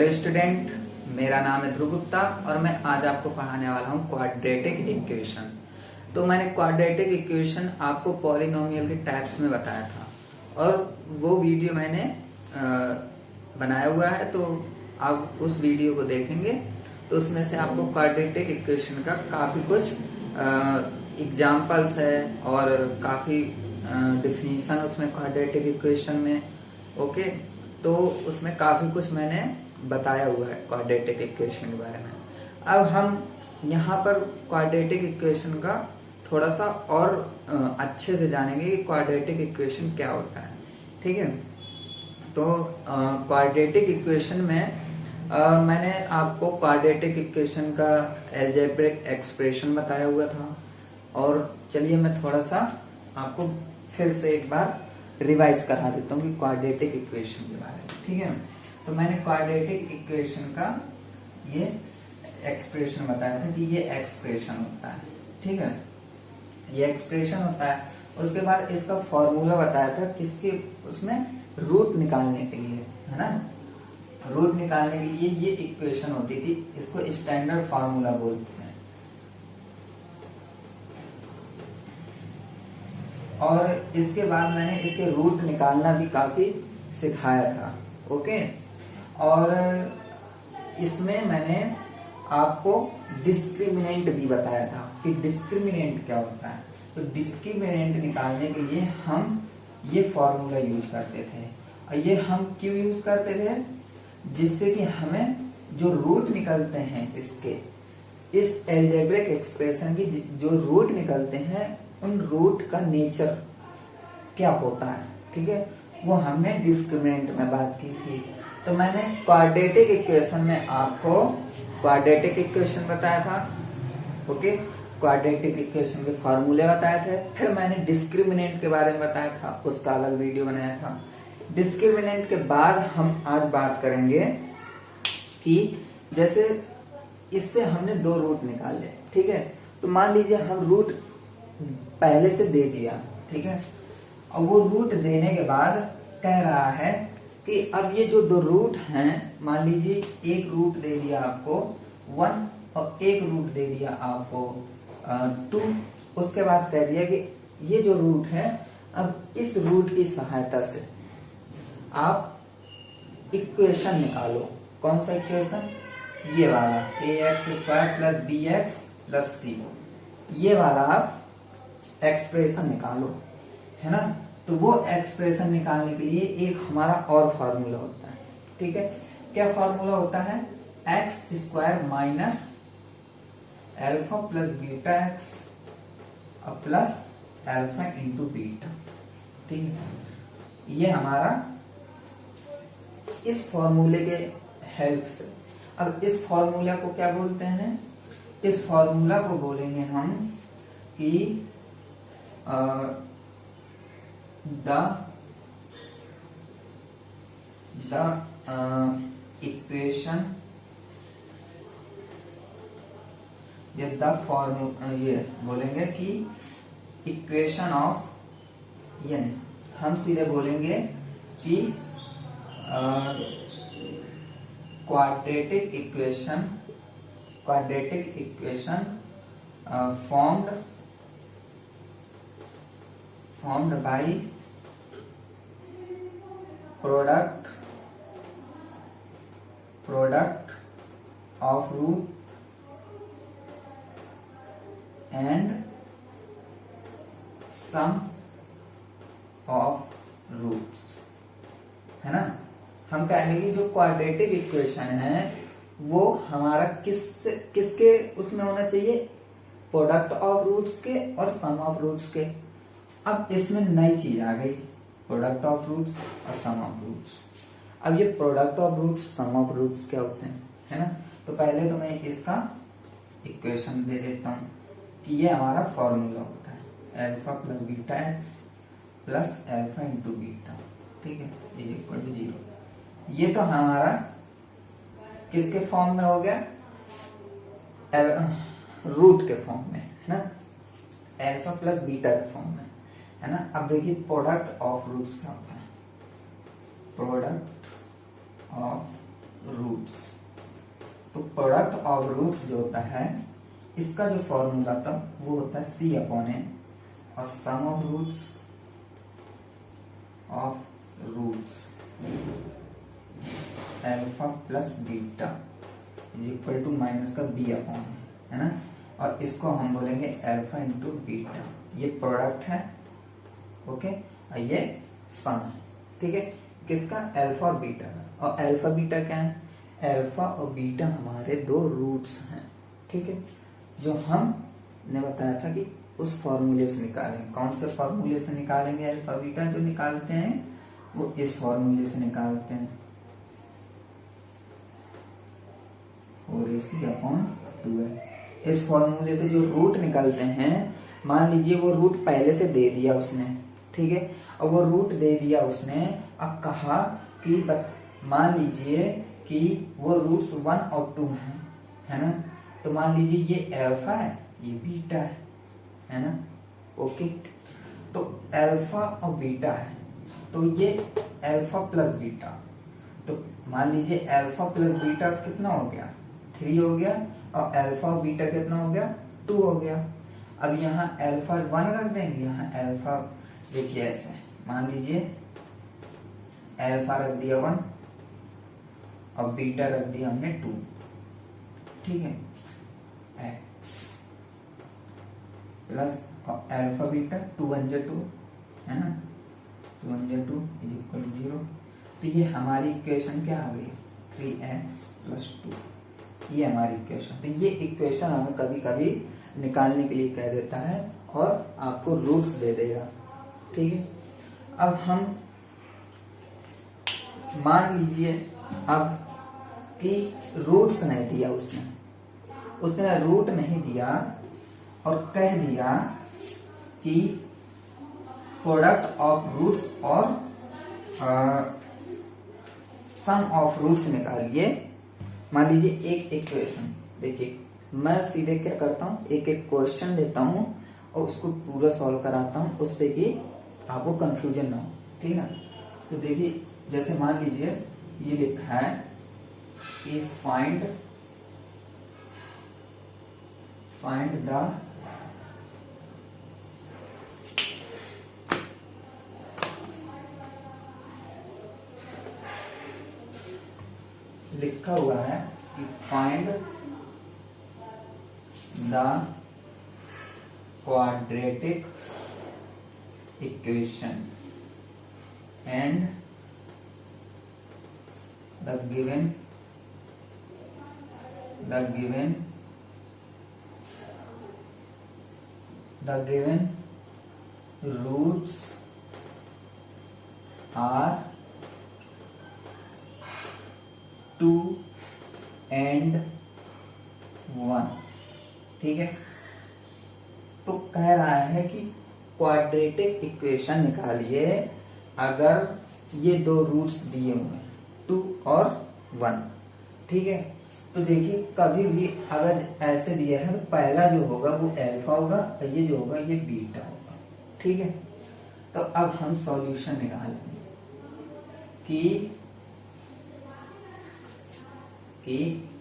Hello student, मेरा नाम है ध्रुव गुप्ता और मैं आज आपको पढ़ाने वाला हूँ क्वाड्रेटिक इक्वेशन। तो मैंने क्वाड्रेटिक इक्वेशन आपको पॉलिनोमियल के टाइप्स में बताया था और वो वीडियो मैंने बनाया हुआ है, तो आप उस वीडियो को देखेंगे तो उसमें से आपको क्वाड्रेटिक इक्वेशन का काफी कुछ एग्जाम्पल्स है और काफी डिफिनीशन उसमें क्वाड्रेटिक इक्वेशन में। ओके, तो उसमें काफी कुछ मैंने बताया हुआ है क्वाड्रेटिक इक्वेशन के बारे में। अब हम यहाँ पर क्वाड्रेटिक इक्वेशन का थोड़ा सा और अच्छे से जानेंगे कि क्वाड्रेटिक इक्वेशन क्या होता है। ठीक है, तो क्वाड्रेटिक इक्वेशन में मैंने आपको क्वाड्रेटिक इक्वेशन का अलजेब्रिक एक्सप्रेशन बताया हुआ था और चलिए मैं थोड़ा सा आपको फिर से एक बार रिवाइज करा देता हूँ कि क्वाड्रेटिक इक्वेशन के बारे में। ठीक है, तो मैंने क्वाड्रेटिक इक्वेशन का ये एक्सप्रेशन बताया था कि ये एक्सप्रेशन होता है। ठीक है, ये एक्सप्रेशन होता है। उसके बाद इसका फॉर्मूला बताया था किसके, उसमें रूट निकालने के लिए, है ना। रूट निकालने के लिए ये इक्वेशन होती थी, इसको स्टैंडर्ड फार्मूला बोलते हैं। और इसके बाद मैंने इसके रूट निकालना भी काफी सिखाया था। ओके, और इसमें मैंने आपको डिस्क्रिमिनेंट भी बताया था कि डिस्क्रिमिनेंट क्या होता है। तो डिस्क्रिमिनेंट निकालने के लिए हम ये फॉर्मूला यूज करते थे। और ये हम क्यों यूज करते थे? जिससे कि हमें जो रूट निकलते हैं इसके, इस अलजेब्रिक एक्सप्रेशन की जो रूट निकलते हैं, उन रूट का नेचर क्या होता है, ठीक है, वो हमने डिस्क्रिमिनेंट में बात की थी। तो मैंने क्वाड्रेटिक इक्वेशन में आपको क्वाड्रेटिक इक्वेशन बताया था। ओके, क्वाड्रेटिक इक्वेशन के फॉर्मूले बताए थे। फिर मैंने डिस्क्रिमिनेंट के बारे में बताया था, उसका अलग वीडियो बनाया था। डिस्क्रिमिनेंट के बाद हम आज बात करेंगे कि जैसे इससे हमने दो रूट निकाले। ठीक है, तो मान लीजिए हम रूट पहले से दे दिया। ठीक है, और वो रूट देने के बाद कह रहा है कि अब ये जो दो रूट हैं, मान लीजिए एक रूट दे दिया आपको 1 और एक रूट दे दिया आपको 2। उसके बाद कह दिया कि ये जो रूट है, अब इस रूट की सहायता से आप इक्वेशन निकालो। कौन सा इक्वेशन? ये वाला ax² + bx + c, ये वाला आप एक्सप्रेशन निकालो, है ना। तो वो एक्सप्रेशन निकालने के लिए एक हमारा और फार्मूला होता है। ठीक है, क्या फार्मूला होता है? x² - α + βx plus α × beta. ठीक है, ये हमारा इस फॉर्मूले के हेल्प से। अब इस फॉर्मूला को क्या बोलते हैं? इस फॉर्मूला को बोलेंगे हम कि the equation, ये द फॉर्मूला, ये बोलेंगे कि इक्वेशन ऑफ, ये नहीं, हम सीधे बोलेंगे कि quadratic equation formed by product of root and sum of roots, है ना। हम कहेंगे कि जो क्वाड्रेटिक इक्वेशन है वो हमारा किसके उसमें होना चाहिए? प्रोडक्ट ऑफ रूट्स के और सम ऑफ रूट्स के। अब इसमें नई चीज आ गई, प्रोडक्ट ऑफ रूट्स और सम ऑफ रूट्स। अब ये product of roots, sum of roots क्या होते हैं, है ना। तो पहले तो मैं इसका इक्वेशन दे देता हूं कि ये हमारा फॉर्मूला होता है α + βx प्लस α × बीटा। ठीक है, = 0। ये तो हमारा किसके फॉर्म में हो गया? रूट के फॉर्म में, है ना, α + बीटा के फॉर्म में, है ना। अब देखिए प्रोडक्ट ऑफ रूट्स क्या होता है? Product of roots. तो प्रोडक्ट ऑफ रूट्स जो होता है इसका जो फॉर्मूला था वो होता है C/N, और sum of roots alpha plus beta is equal to minus का B/N, है ना। और इसको हम बोलेंगे अल्फा इंटू बीटा। ये प्रोडक्ट है, ओके, और ये सम है, ठीक है, किसका? अल्फा और बीटा का। और अल्फा बीटा क्या है? अल्फा और बीटा हमारे दो रूट्स हैं, ठीक है, जो हमने बताया था कि उस फॉर्मूले से निकालेंगे। कौन से फॉर्मूले से निकालेंगे? अल्फा बीटा जो निकालते हैं वो इस फॉर्मूले से निकालते हैं, 4AC/2 है। इस फॉर्मूले से जो रूट निकलते हैं, मान लीजिए वो रूट पहले से दे दिया उसने, ठीक है, और वो रूट दे दिया उसने, अब कहा कि मान लीजिए कि वो रूट्स 1 और 2 हैं, है ना। तो मान लीजिए ये अल्फा है, ये बीटा है ना, ओके। तो अल्फा और बीटा है, तो ये अल्फा प्लस बीटा, तो मान लीजिए अल्फा प्लस बीटा कितना हो गया? 3 हो गया, और अल्फा और बीटा कितना हो गया? 2 हो गया। अब यहाँ अल्फा 1 रख देंगे, यहाँ अल्फा देखिए ऐसे, मान लीजिए अल्फा रख दिया 1 और बीटा रख दिया हमने 2, ठीक है, x प्लस अल्फा बीटा 2 1 जा 2, है ना, 2 1 जा 2 इज इक्वल टू 0। तो ये हमारी इक्वेशन क्या आ गई? 3x प्लस 2, ये हमारी इक्वेशन। तो ये इक्वेशन हमें कभी कभी निकालने के लिए कह देता है और आपको रूट्स दे देगा, ठीक है। अब हम मान लीजिए अब कि रूट्स नहीं दिया उसने रूट नहीं दिया और कह दिया कि प्रोडक्ट ऑफ रूट्स और सम ऑफ रूट्स निकालिए। मान लीजिए एक इक्वेशन, देखिए मैं सीधे क्या करता हूँ, एक एक क्वेश्चन देता हूँ और उसको पूरा सॉल्व कराता हूँ, उससे कि आपको कंफ्यूजन ना हो, ठीक है। तो देखिए जैसे मान लीजिए ये लिखा है कि फाइंड द लिखा हुआ है कि find the quadratic equation and the given roots are 2 and 1, ठीक है। तो कह रहा है कि क्वाड्रेटिक इक्वेशन निकालिए अगर ये दो रूट्स दिए हुए हैं 2 और 1, ठीक है। तो देखिए कभी भी अगर ऐसे दिया है तो पहला जो होगा वो अल्फा होगा और ये जो होगा ये बीटा होगा, ठीक है। तो अब हम सॉल्यूशन निकालेंगे कि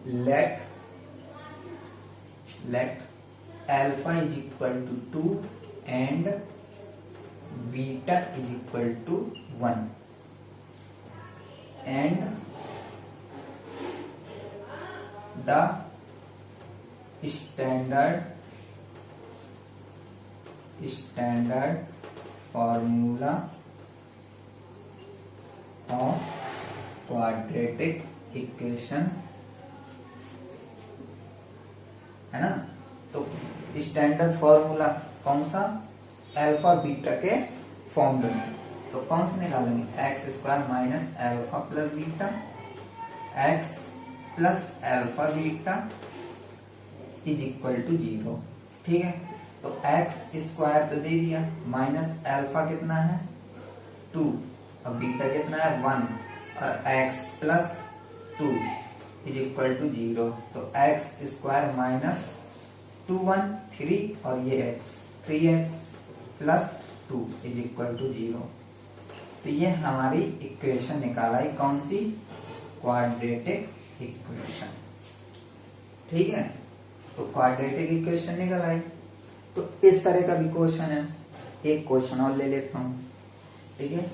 let alpha is equal to 2 and beta is equal to 1 and the standard formula of quadratic equation, है ना। तो स्टैंडर्ड फॉर्मूला कौन सा? अल्फा बीटा के फॉर्मूले में। तो कौन से निकालेंगे? X square minus alpha plus beta, x plus alpha beta is equal to 0, ठीक है। तो एक्स स्क्वायर तो दे दिया, माइनस अल्फा कितना है 2 और बीटा कितना है 1, और x plus 2 is equal to 0। तो एक्स स्क्वायर माइनस 2 1 3 और ये x 3x plus 2 is equal to 0। तो ये हमारी इक्वेशन निकाला है, कौन सी? Quadratic equation. ठीक है, तो क्वाड्रेटिक इक्वेशन निकल आई। तो इस तरह का भी क्वेश्चन है, एक क्वेश्चन और ले लेता हूं। ठीक है,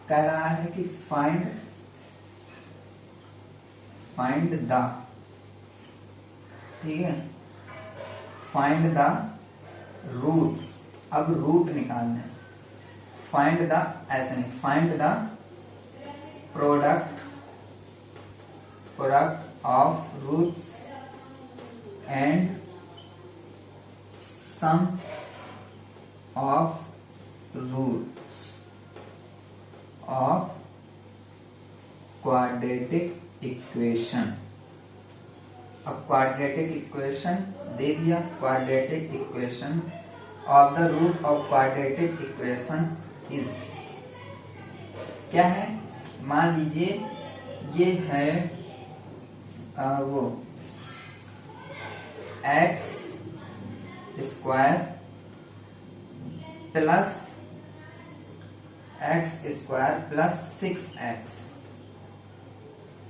कह रहा है कि फाइंड द, ठीक है, फाइंड द रूट्स। अब रूट निकालना है। फाइंड द, ऐसे नहीं, find the product of roots and sum of roots of quadratic equation. अब क्वाड्रेटिक इक्वेशन दे दिया, quadratic equation of the root of quadratic equation is, क्या है, मान लीजिए ये है वो x square plus x square plus 6x,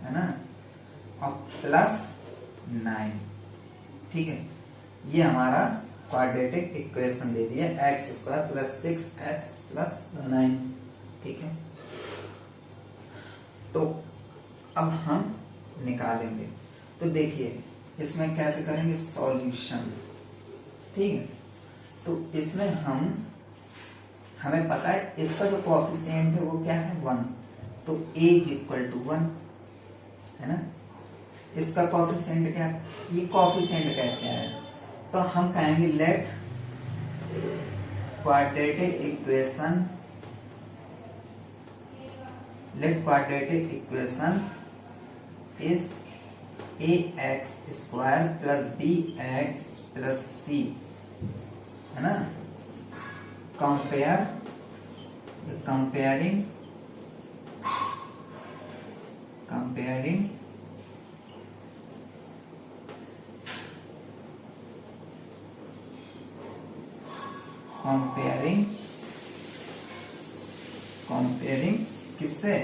है ना, और प्लस 9। ठीक है, ये हमारा क्वाड्रेटिक इक्वेशन दे दिया, x square plus 6x plus 9। ठीक है, तो अब हम निकालेंगे। तो देखिए इसमें कैसे करेंगे सॉल्यूशन। ठीक है, तो इसमें हमें पता है इसका जो कोएफिशिएंट है वो क्या है, 1। तो a इज इक्वल टू 1, है ना। इसका कोएफिशिएंट क्या है, ये कोएफिशिएंट कैसे आया, तो हम कहेंगे let quadratic equation is ax square plus bx plus c, है ना। कंपेयरिंग किससे,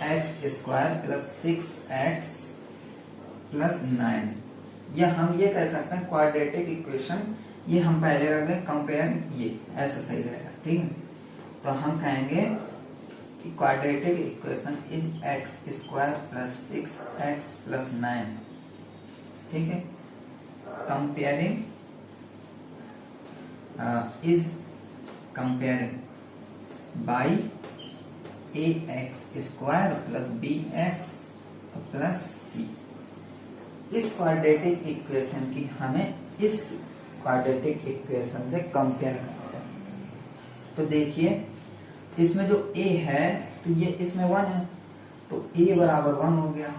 x square plus 6x plus 9। या हम ये कह सकते हैं क्वाड्रेटिक इक्वेशन, ये हम पहले रख दें कंपेयर, ये ऐसा सही रहेगा। ठीक है, तो हम कहेंगे कि quadratic equation is x square plus 6x plus 9। ठीक है, comparing is comparing by ax square plus bx plus c। इस क्वाड्रेटिक इक्वेशन की हमें इस क्वाड्रेटिक इक्वेशन से कंपेयर करना है। तो देखिए इसमें जो a है तो ये इसमें 1 है, तो a बराबर 1 हो गया।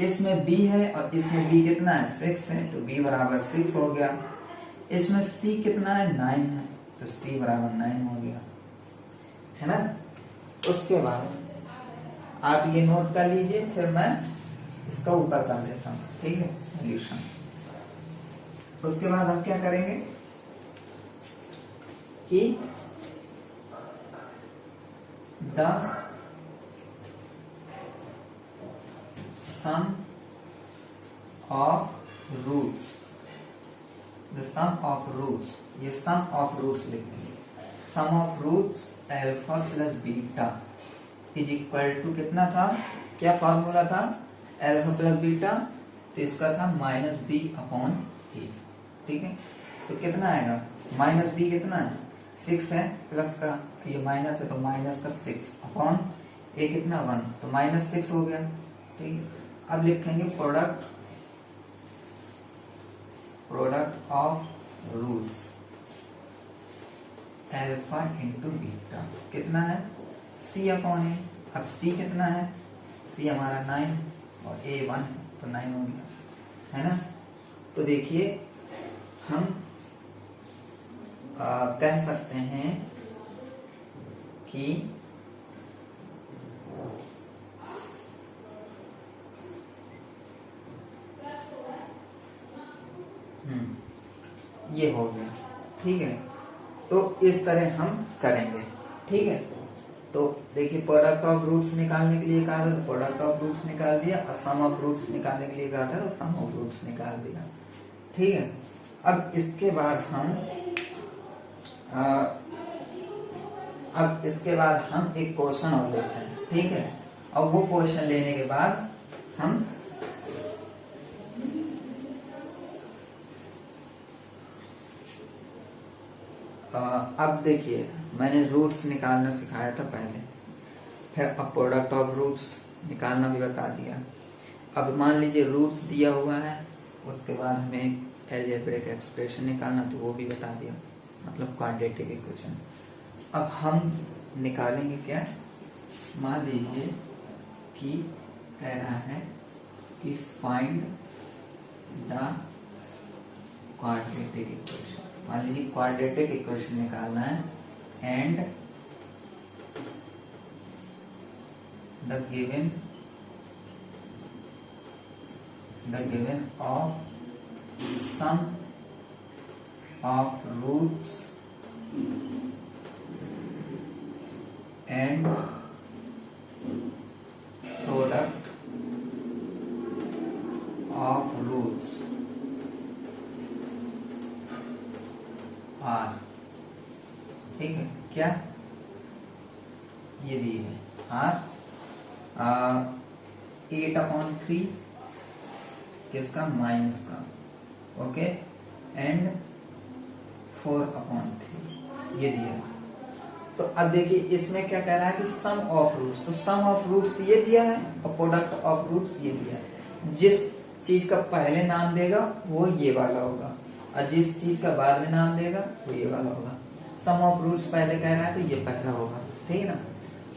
इसमें b है और इसमें b कितना है, 6 है, तो b बराबर 6 हो गया। इसमें c कितना है, 9 है, तो c बराबर 9 हो गया, है ना। उसके बाद आप ये नोट कर लीजिए, फिर मैं इसका ऊपर कर देता हूं। ठीक है, सॉल्यूशन। उसके बाद हम क्या करेंगे कि द सम ऑफ रूट्स, ये सम ऑफ रूट्स लिखेंगे। Sum of roots alpha plus beta is equal to कितना था, क्या फॉर्मूला था, अल्फा प्लस बीटा, तो इसका था माइनस बी अपॉन ए। ठीक है, तो कितना आएगा, माइनस बी कितना है, 6 है, प्लस का ये माइनस है तो माइनस का 6 अपॉन ए कितना 1, तो माइनस 6 हो गया। ठीक है, अब लिखेंगे product of roots alpha into beta कितना है, सी अपॉन ए। अब सी कितना है, सी हमारा 9 और ए 1, तो 9 हो गया, है ना। तो देखिए हम कह सकते हैं कि ये हो गया। ठीक है, तो इस तरह हम करेंगे। ठीक है, तो देखिए प्रोडक्ट ऑफ रूट्स निकालने के लिए कहा था तो प्रोडक्ट ऑफ रूट्स निकाल दिया, और सम ऑफ रूट्स निकालने के लिए कहा था तो सम ऑफ रूट्स निकाल दिया। ठीक है, अब इसके बाद हम एक क्वेश्चन और लेते हैं। ठीक है, और वो क्वेश्चन लेने के बाद हम अब देखिए मैंने रूट्स निकालना सिखाया था पहले, फिर अब प्रोडक्ट ऑफ रूट्स निकालना भी बता दिया। अब मान लीजिए रूट्स दिया हुआ है, उसके बाद हमें अलजेब्रिक एक्सप्रेशन निकालना, तो वो भी बता दिया, मतलब क्वाड्रेटिक इक्वेशन। अब हम निकालेंगे क्या, मान लीजिए कि कह रहा है कि फाइंड द क्वाड्रेटिक इक्वेशन। मान लीजिए क्वाड्रेटिक इक्वेशन निकालना है, and the given of sum of roots and product of roots are, ठीक है क्या, ये दिए है आर 8/3 किसका, माइनस का, ओके, एंड 4/3 ये दिया। तो अब देखिए इसमें क्या कह रहा है कि सम ऑफ रूट्स, तो सम ऑफ रूट्स ये दिया है और प्रोडक्ट ऑफ रूट्स ये दिया है। जिस चीज का पहले नाम देगा वो ये वाला होगा, और जिस चीज का बाद में नाम देगा वो ये वाला होगा। सम ऑफ रूट्स पहले कह रहा है तो ये पहला होगा, ठीक है ना।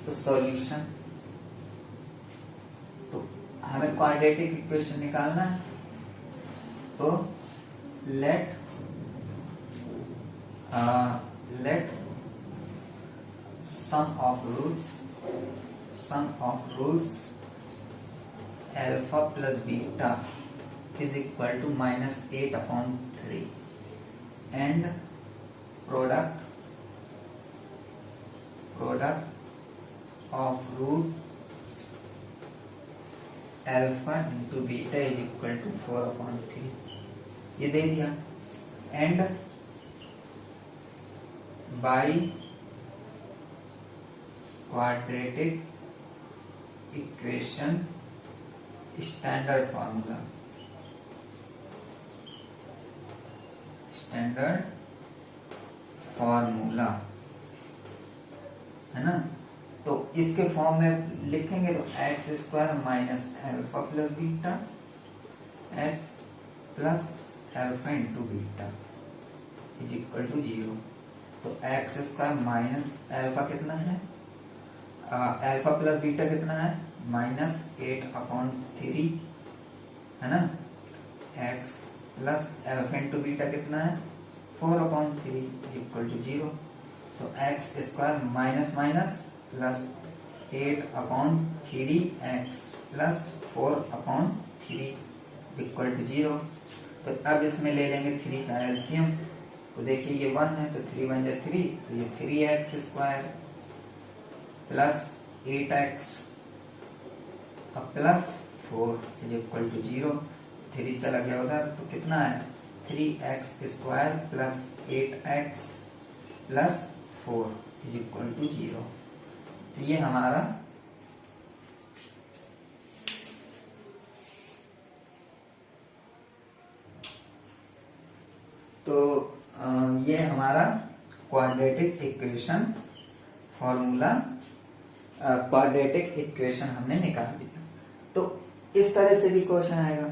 तो सॉल्यूशन, तो हमें क्वाड्रेटिक इक्वेशन निकालना है, तो let sum of roots alpha plus beta is equal to -8/3 and product of root alpha into beta is equal to 4/3 ये दे दिया। And by quadratic equation standard formula है ना। तो इसके फॉर्म में लिखेंगे तो x² minus alpha plus beta x plus alpha into beta is equal to 0। तो x² माइनस अल्फा कितना है, अल्फा प्लस बीटा कितना है, -8/3 है ना। x plus alpha into beta कितना है, 4/3 इक्वल टू 0। तो x² minus minus plus 8/3x plus 4/3 equal to 0। तो अब इसमें ले लेंगे 3 का एलसीएम, तो देखिए ये 1 है तो 3 1 जा 3, तो ये 3x² plus 8x plus 4 is equal to 0। 3 चला गया उधर, तो कितना है 3x² plus 8x plus 4 is equal to 0। तो ये हमारा ये हमारा quadratic equation formula, quadratic equation हमने निकाल लिया। तो इस तरह से भी क्वेश्चन आएगा।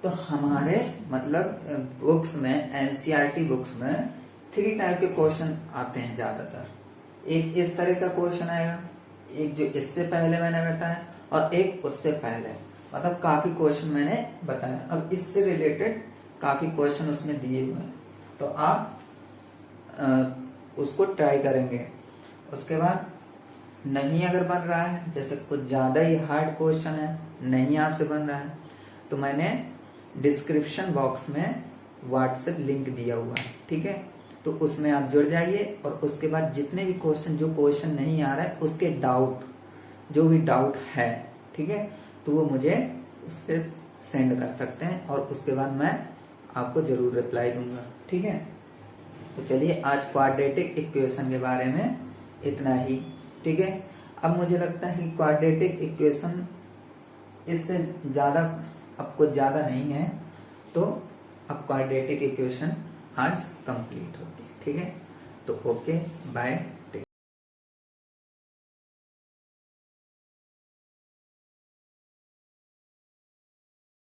तो हमारे मतलब बुक्स में, एनसीईआरटी बुक्स में 3 टाइप के क्वेश्चन आते हैं ज्यादातर। एक इस तरह का क्वेश्चन आएगा, एक जो इससे पहले मैंने बताया, और एक उससे पहले, मतलब काफी क्वेश्चन मैंने बताया। अब इससे रिलेटेड काफी क्वेश्चन उसमें दिए हुए हैं, तो आप उसको ट्राई करेंगे। उसके बाद नहीं अगर बन रहा है, जैसे कुछ ज्यादा ही हार्ड क्वेश्चन है, नहीं आपसे बन रहा है, तो मैंने डिस्क्रिप्शन बॉक्स में व्हाट्सएप लिंक दिया हुआ है, ठीक है। तो उसमें आप जुड़ जाइए, और उसके बाद जितने भी क्वेश्चन, जो क्वेश्चन नहीं आ रहा है उसके डाउट जो भी डाउट है, ठीक है, तो वो मुझे उस पर सेंड कर सकते हैं और उसके बाद मैं आपको जरूर रिप्लाई दूंगा, ठीक है। तो चलिए आज क्वाड्रेटिक इक्वेशन के बारे में इतना ही, ठीक है। अब मुझे लगता है कि क्वाड्रेटिक इक्वेशन इससे ज्यादा अब कुछ ज्यादा नहीं है, तो अब क्वाड्रेटिक इक्वेशन आज कंप्लीट होती है, ठीक है। तो ओके बाय।